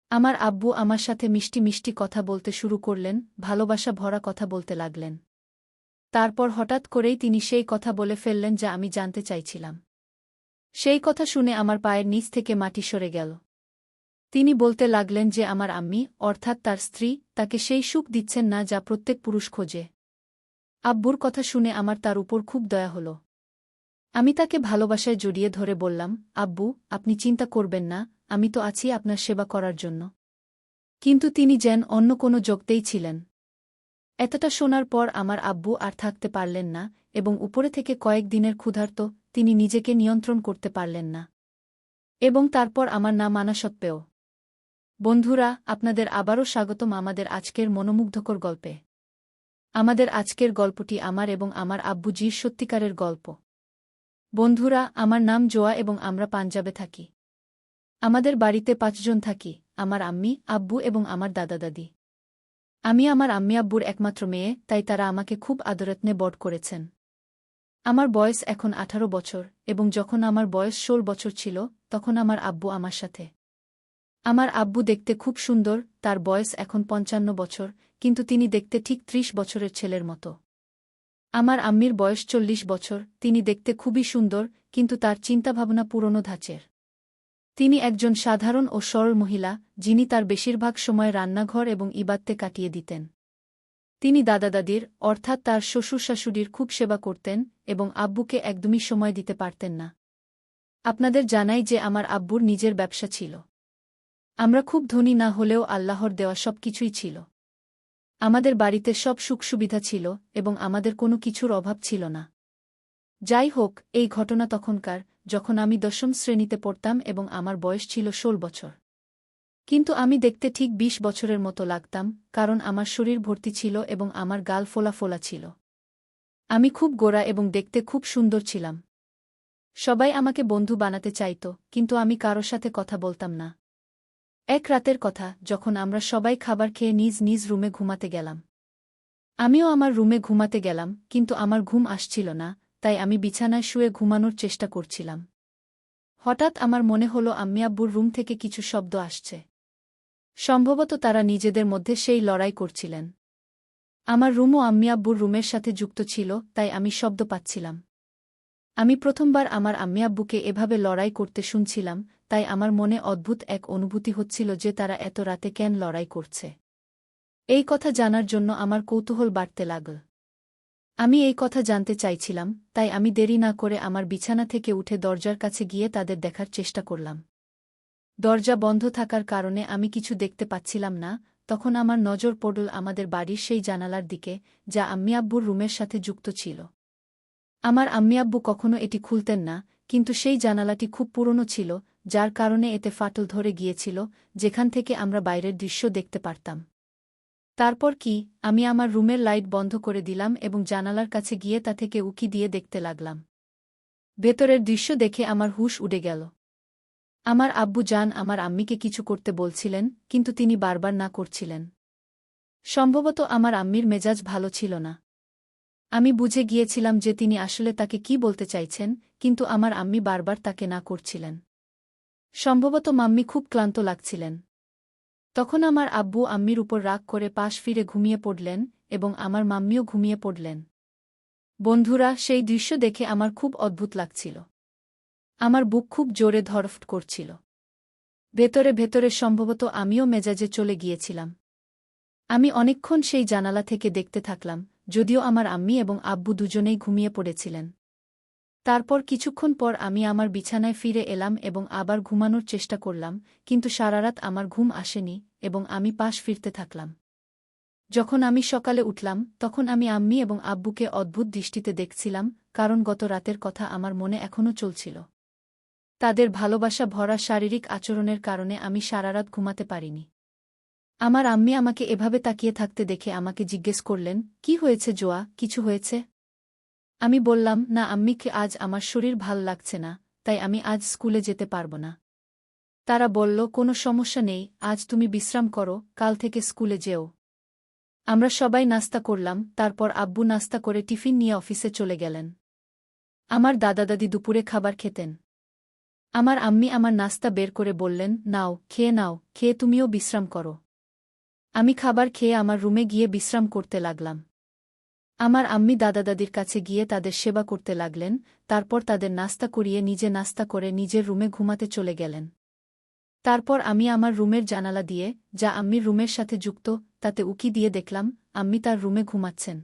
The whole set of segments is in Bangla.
আমার আব্বু আমার সাথে মিষ্টি মিষ্টি কথা বলতে শুরু করলেন, ভালোবাসা ভরা কথা বলতে লাগলেন। তারপর হঠাৎ করেই তিনি সেই কথা বলে ফেললেন যা আমি জানতে চাইছিলাম। সেই কথা শুনে আমার পায়ের নিচ থেকে মাটি সরে গেল। তিনি বলতে লাগলেন যে আমার আম্মি, অর্থাৎ তার স্ত্রী, তাকে সেই সুখ দিচ্ছেন না যা প্রত্যেক পুরুষ খোঁজে। আব্বুর কথা শুনে আমার তার উপর খুব দয়া হল। আমি তাকে ভালোবাসায় জড়িয়ে ধরে বললাম, আব্বু, আপনি চিন্তা করবেন না, আমি তো আছি আপনার সেবা করার জন্য। কিন্তু তিনি যেন অন্য কোনো জগতেই ছিলেন। এতটা শোনার পর আমার আব্বু আর থাকতে পারলেন না এবং উপরে থেকে কয়েক দিনের ক্ষুধার্ত তিনি নিজেকে নিয়ন্ত্রণ করতে পারলেন না। এবং তারপর আমার না মানা সত্ত্বেও। বন্ধুরা, আপনাদের আবারও স্বাগতম আমাদের আজকের মনোমুগ্ধকর গল্পে। আমাদের আজকের গল্পটি আমার এবং আমার আব্বুজির সত্যিকারের গল্প। বন্ধুরা, আমার নাম জোয়া এবং আমরা পাঞ্জাবে থাকি। আমাদের বাড়িতে ৫ জন থাকি, আমার আম্মি, আব্বু এবং আমার দাদা দাদি। আমি আমার আম্মি আব্বুর একমাত্র মেয়ে, তাই তারা আমাকে খুব আদরযত্নে বড় করেছেন। আমার বয়স এখন ১৮ বছর এবং যখন আমার বয়স ১৬ বছর ছিল তখন আমার আব্বু আমার সাথে। আমার আব্বু দেখতে খুব সুন্দর, তার বয়স এখন ৫৫ বছর, কিন্তু তিনি দেখতে ঠিক ৩০ বছরের ছেলের মতো। আমার আম্মির বয়স ৪০ বছর, তিনি দেখতে খুবই সুন্দর, কিন্তু তার চিন্তাভাবনা পুরনো ধাঁচের। তিনি একজন সাধারণ ও সরল মহিলা, যিনি তার বেশিরভাগ সময় রান্নাঘর এবং ইবাদতে কাটিয়ে দিতেন। তিনি দাদা-দাদির, অর্থাৎ তার শ্বশুর-শাশুড়ির খুব সেবা করতেন এবং আব্বুকে একদমই সময় দিতে পারতেন না। আপনাদের জানাই যে আমার আব্বুর নিজের ব্যবসা ছিল। আমরা খুব ধনী না হলেও আল্লাহর দেওয়া সব কিছুই ছিল। আমাদের বাড়িতে সব সুখ-সুবিধা ছিল এবং আমাদের কোনো কিছুর অভাব ছিল না। যাই হোক, এই ঘটনা তখনকার, যখন আমি ১০ম শ্রেণীতে পড়তাম এবং আমার বয়স ছিল ১৬ বছর। কিন্তু আমি দেখতে ঠিক ২০ বছরের মতো লাগতাম, কারণ আমার শরীর ভর্তি ছিল এবং আমার গাল ফোলা ফোলা ছিল। আমি খুব গোরা এবং দেখতে খুব সুন্দর ছিলাম। সবাই আমাকে বন্ধু বানাতে চাইত, কিন্তু আমি কারো সাথে কথা বলতাম না। এক রাতের কথা, যখন আমরা সবাই খাবার খেয়ে নিজ নিজ রুমে ঘুমাতে গেলাম। আমিও আমার রুমে ঘুমাতে গেলাম, কিন্তু আমার ঘুম আসছিল না, তাই আমি বিছানায় শুয়ে ঘুমানোর চেষ্টা করছিলাম। হঠাৎ আমার মনে হলো আম্মি আব্বুর রুম থেকে কিছু শব্দ আসছে। সম্ভবত তারা নিজেদের মধ্যে সেই লড়াই করছিলেন। আমার রুমও আম্মি আব্বুর রুমের সাথে যুক্ত ছিল, তাই আমি শব্দ পাচ্ছিলাম। আমি প্রথমবার আমার আম্মি আব্বুকে এভাবে লড়াই করতে শুনছিলাম, তাই আমার মনে অদ্ভুত এক অনুভূতি হচ্ছিল যে তারা এত রাতে কেন লড়াই করছে। এই কথা জানার জন্য আমার কৌতূহল বাড়তে লাগল। আমি এই কথা জানতে চাইছিলাম, তাই আমি দেরি না করে আমার বিছানা থেকে উঠে দরজার কাছে গিয়ে তাদের দেখার চেষ্টা করলাম। দরজা বন্ধ থাকার কারণে আমি কিছু দেখতে পাচ্ছিলাম না। তখন আমার নজর পড়ল আমাদের বাড়ির সেই জানালার দিকে, যা আম্মি আব্বুর রুমের সাথে যুক্ত ছিল। আমার আম্মি আব্বু কখনো এটি খুলতেন না, কিন্তু সেই জানালাটি খুব পুরনো ছিল, যার কারণে এতে ফাটল ধরে গিয়েছিল, যেখান থেকে আমরা বাইরের দৃশ্য দেখতে পারতাম। তারপর কি, আমি আমার রুমের লাইট বন্ধ করে দিলাম এবং জানালার কাছে গিয়ে তা থেকে উঁকি দিয়ে দেখতে লাগলাম। ভেতরের দৃশ্য দেখে আমার হুঁশ উড়ে গেল। আমার আব্বু জান আমার আম্মিকে কিছু করতে বলছিলেন, কিন্তু তিনি বারবার না করছিলেন। সম্ভবত আমার আম্মির মেজাজ ভালো ছিল না। আমি বুঝে গিয়েছিলাম যে তিনি আসলে তাকে কি বলতে চাইছেন, কিন্তু আমার আম্মি বারবার তাকে না করছিলেন। সম্ভবত মাম্মি খুব ক্লান্ত লাগছিলেন। তখন আমার আব্বু আম্মির উপর রাগ করে পাশ ফিরে ঘুমিয়ে পড়লেন এবং আমার মাম্মিও ঘুমিয়ে পড়লেন। বন্ধুরা, সেই দৃশ্য দেখে আমার খুব অদ্ভুত লাগছিল। আমার বুক খুব জোরে ধড়ফড় করছিল। ভেতরে ভেতরে সম্ভবত আমিও মেজাজে চলে গিয়েছিলাম। আমি অনেকক্ষণ সেই জানালা থেকে দেখতে থাকলাম, যদিও আমার আম্মি এবং আব্বু দুজনেই ঘুমিয়ে পড়েছিলেন। তারপর কিছুক্ষণ পর আমি আমার বিছানায় ফিরে এলাম এবং আবার ঘুমানোর চেষ্টা করলাম, কিন্তু সারারাত আমার ঘুম আসেনি এবং আমি পাশ ফিরতে থাকলাম। যখন আমি সকালে উঠলাম, তখন আমি আম্মি এবং আব্বুকে অদ্ভুত দৃষ্টিতে দেখছিলাম, কারণ গত রাতের কথা আমার মনে এখনও চলছিল। তাদের ভালোবাসা ভরা শারীরিক আচরণের কারণে আমি সারারাত ঘুমাতে পারিনি। আমার আম্মি আমাকে এভাবে তাকিয়ে থাকতে দেখে আমাকে জিজ্ঞেস করলেন, কি হয়েছে জোয়া, কিছু হয়েছে? আমি বললাম, না আম্মিকে, আজ আমার শরীর ভাল লাগছে না, তাই আমি আজ স্কুলে যেতে পারব না। তারা বলল, কোনো সমস্যা নেই, আজ তুমি বিশ্রাম করো, কাল থেকে স্কুলে যেও। আমরা সবাই নাস্তা করলাম, তারপর আব্বু নাস্তা করে টিফিন নিয়ে অফিসে চলে গেলেন। আমার দাদা দাদি দুপুরে খাবার খেতেন। আমার আম্মি আমার নাস্তা বের করে বললেন, নাও, খেয়ে তুমিও বিশ্রাম করো। আমি খাবার খেয়ে আমার রুমে গিয়ে বিশ্রাম করতে লাগলাম। আমার আম্মি দাদা-দাদির কাছে গিয়ে তাদের সেবা করতে লাগলেন, তারপর তাদের নাস্তা করিয়ে নিজে নাস্তা করে নিজের রুমে ঘুমাতে চলে গেলেন। তারপর আমি আমার রুমের জানালা দিয়ে, যা আম্মির রুমের সাথে যুক্ত, তাতে উকি দিয়ে দেখলাম, আম্মি তার রুমে ঘুমাচ্ছেন।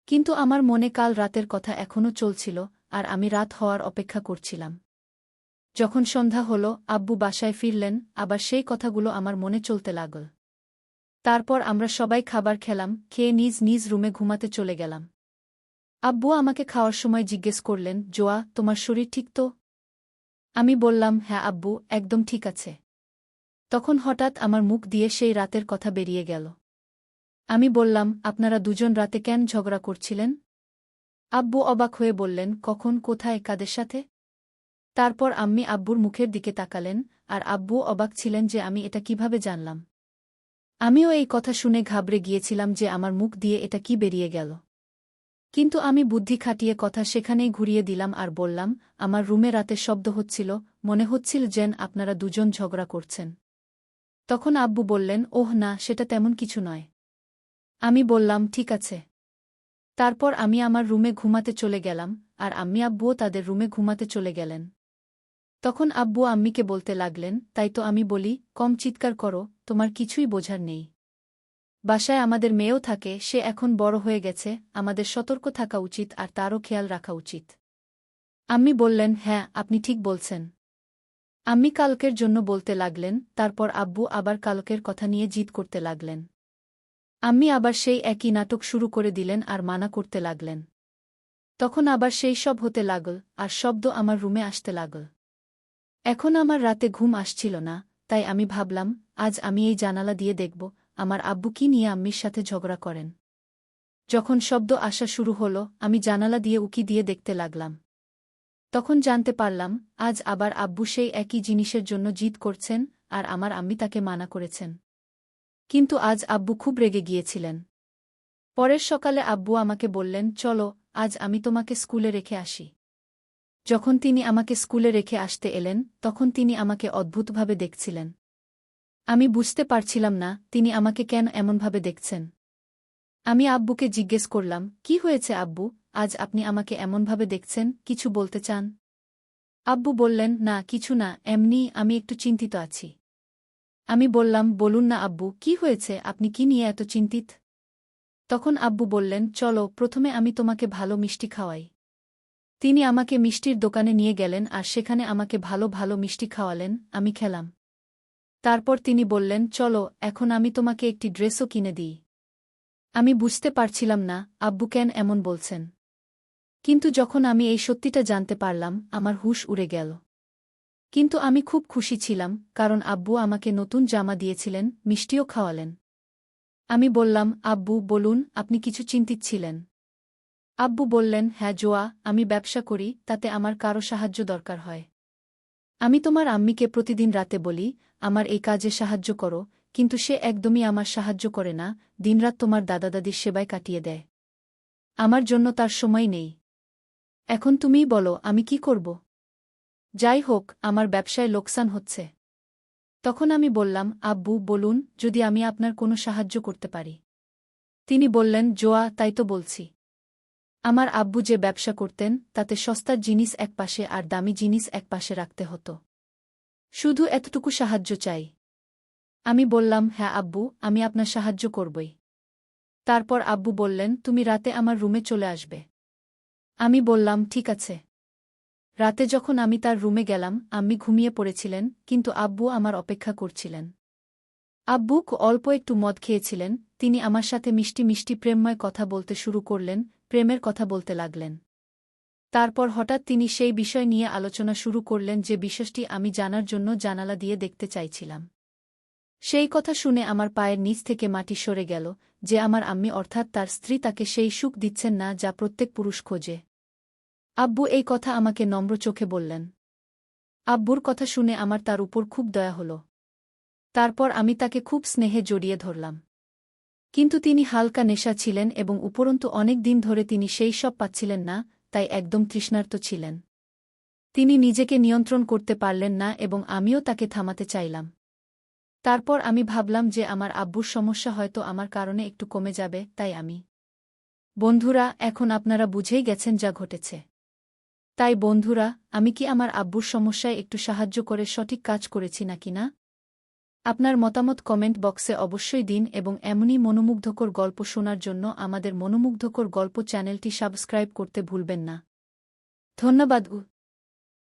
কিন্তু আমার মনে কাল রাতের কথা এখনও চলছিল, আর আমি রাত হওয়ার অপেক্ষা করছিলাম। যখন সন্ধ্যা হল, আব্বু বাসায় ফিরলেন, আবার সেই কথাগুলো আমার মনে চলতে লাগল। তারপর আমরা সবাই খাবার খেলাম, খেয়ে নিজ নিজ রুমে ঘুমাতে চলে গেলাম। আব্বু আমাকে খাওয়ার সময় জিজ্ঞেস করলেন, জোয়া, তোমার শরীর ঠিক তো? আমি বললাম, হ্যাঁ আব্বু, একদম ঠিক আছে। তখন হঠাৎ আমার মুখ দিয়ে সেই রাতের কথা বেরিয়ে গেল। আমি বললাম, আপনারা দুজন রাতে কেন ঝগড়া করছিলেন? আব্বু অবাক হয়ে বললেন, কখন, কোথায়, কাদের সাথে? তারপর আম্মি আব্বুর মুখের দিকে তাকালেন, আর আব্বু অবাক ছিলেন যে আমি এটা কিভাবে জানলাম। আমিও এই কথা শুনে ঘাবড়ে গিয়েছিলাম যে আমার মুখ দিয়ে এটা কি বেরিয়ে গেল। কিন্তু আমি বুদ্ধি খাটিয়ে কথা সেখানেই ঘুরিয়ে দিলাম আর বললাম, আমার রুমে রাতে শব্দ হচ্ছিল, মনে হচ্ছিল যেন আপনারা দুজন ঝগড়া করছেন। তখন আব্বু বললেন, ওহ না, সেটা তেমন কিছু নয়। আমি বললাম, ঠিক আছে। তারপর আমি আমার রুমে ঘুমাতে চলে গেলাম, আর আম্মি আব্বুও তাদের রুমে ঘুমাতে চলে গেলেন। তখন আব্বু আম্মিকে বলতে লাগলেন, তাই তো আমি বলি, কম চিৎকার করো, তোমার কিছুই বোঝার নেই। বাসায় আমাদের মেয়েও থাকে, সে এখন বড় হয়ে গেছে, আমাদের সতর্ক থাকা উচিত আর তারও খেয়াল রাখা উচিত। আম্মি বললেন, হ্যাঁ, আপনি ঠিক বলছেন। আম্মি কালকের জন্য বলতে লাগলেন, তারপর আব্বু আবার কালকের কথা নিয়ে জিদ করতে লাগলেন। আম্মি আবার সেই একই নাটক শুরু করে দিলেন আর মানা করতে লাগলেন। তখন আবার সেই সব হতে লাগল, আর শব্দ আমার রুমে আসতে লাগল। এখন আমার রাতে ঘুম আসছিল না, তাই আমি ভাবলাম, আজ আমি এই জানালা দিয়ে দেখব, আমার আব্বু কি নিয়ে আম্মির সাথে ঝগড়া করেন। যখন শব্দ আসা শুরু হল, আমি জানালা দিয়ে উকি দিয়ে দেখতে লাগলাম। তখন জানতে পারলাম, আজ আবার আব্বু সেই একই জিনিসের জন্য জিদ করছেন, আর আমার আম্মি তাকে মানা করেছেন। কিন্তু আজ আব্বু খুব রেগে গিয়েছিলেন। পরের সকালে আব্বু আমাকে বললেন, চলো, আজ আমি তোমাকে স্কুলে রেখে আসি। যখন তিনি আমাকে স্কুলে রেখে আসতে এলেন, তখন তিনি আমাকে অদ্ভুতভাবে দেখছিলেন। আমি বুঝতে পারছিলাম না, তিনি আমাকে কেন এমনভাবে দেখছেন। আমি আব্বুকে জিজ্ঞেস করলাম, কি হয়েছে আব্বু, আজ আপনি আমাকে এমনভাবে দেখছেন, কিছু বলতে চান? আব্বু বললেন, না কিছু না, এমনি আমি একটু চিন্তিত আছি। আমি বললাম, বলুন না আব্বু, কি হয়েছে, আপনি কি নিয়ে এত চিন্তিত? তখন আব্বু বললেন, চলো, প্রথমে আমি তোমাকে ভালো মিষ্টি খাওয়াই। তিনি আমাকে মিষ্টির দোকানে নিয়ে গেলেন আর সেখানে আমাকে ভালো ভালো মিষ্টি খাওয়ালেন, আমি খেলাম। তারপর তিনি বললেন, চলো, এখন আমি তোমাকে একটি ড্রেসও কিনে দিই। আমি বুঝতে পারছিলাম না, আব্বু কেন এমন বলছেন। কিন্তু যখন আমি এই সত্যিটা জানতে পারলাম, আমার হুঁশ উড়ে গেল। কিন্তু আমি খুব খুশি ছিলাম, কারণ আব্বু আমাকে নতুন জামা দিয়েছিলেন, মিষ্টিও খাওয়ালেন। আমি বললাম, আব্বু বলুন, আপনি কিছু চিন্তিত ছিলেন। আব্বু বললেন, হ্যাঁ জোয়া, আমি ব্যবসা করি, তাতে আমার কারো সাহায্য দরকার হয়। আমি তোমার আম্মিকে প্রতিদিন রাতে বলি, আমার এই কাজে সাহায্য করো, কিন্তু সে একদমই আমার সাহায্য করে না, দিনরাত তোমার দাদা-দাদির সেবায় কাটিয়ে দেয়। আমার জন্য তার সময় নেই। এখন তুমিই বলো, আমি কি করব? যাই হোক, আমার ব্যবসায় লোকসান হচ্ছে। তখন আমি বললাম, আব্বু বলুন, যদি আমি আপনার কোনো সাহায্য করতে পারি। তিনি বললেন, জোয়া, তাই তো বলছি। আমার আব্বু যে ব্যবসা করতেন, তাতে সস্তার জিনিস একপাশে আর দামি জিনিস একপাশে রাখতে হতো। শুধু এতটুকু সাহায্য চাই। আমি বললাম, হ্যাঁ আব্বু, আমি আপনার সাহায্য করবই। তারপর আব্বু বললেন, তুমি রাতে আমার রুমে চলে আসবে। আমি বললাম, ঠিক আছে। রাতে যখন আমি তার রুমে গেলাম, আম্মি ঘুমিয়ে পড়েছিলেন, কিন্তু আব্বু আমার অপেক্ষা করছিলেন। আব্বু অল্প একটু মদ খেয়েছিলেন, তিনি আমার সাথে মিষ্টি মিষ্টি প্রেমময় কথা বলতে শুরু করলেন, প্রেমের কথা বলতে লাগলেন। তারপর হঠাৎ তিনি সেই বিষয় নিয়ে আলোচনা শুরু করলেন যে বিষয়টি আমি জানার জন্য জানালা দিয়ে দেখতে চাইছিলাম। সেই কথা শুনে আমার পায়ের নিচ থেকে মাটি সরে গেল, যে আমার আম্মি অর্থাৎ তার স্ত্রী তাকে সেই সুখ দিচ্ছেন না যা প্রত্যেক পুরুষ খোঁজে। আব্বু এই কথা আমাকে নম্র চোখে বললেন। আব্বুর কথা শুনে আমার তার উপর খুব দয়া হল। তারপর আমি তাকে খুব স্নেহে জড়িয়ে ধরলাম। কিন্তু তিনি হালকা নেশা ছিলেন এবং উপরন্তু অনেক দিন ধরে তিনি সেই সব পাচ্ছিলেন না, তাই একদম তৃষ্ণার্ত ছিলেন। তিনি নিজেকে নিয়ন্ত্রণ করতে পারলেন না এবং আমিও তাকে থামাতে চাইলাম। তারপর আমি ভাবলাম যে আমার আব্বুর সমস্যা হয়তো আমার কারণে একটু কমে যাবে, তাই আমি। বন্ধুরা, এখন আপনারা বুঝেই গেছেন যা ঘটেছে। তাই বন্ধুরা, আমি কি আমার আব্বুর সমস্যায় একটু সাহায্য করে সঠিক কাজ করেছি নাকি না? আপনার মতামত কমেন্ট বক্সে অবশ্যই দিন এবং এমনই মনোমুগ্ধকর গল্প শোনার জন্য আমাদের মনোমুগ্ধকর গল্প চ্যানেলটি সাবস্ক্রাইব করতে ভুলবেন না। ধন্যবাদ।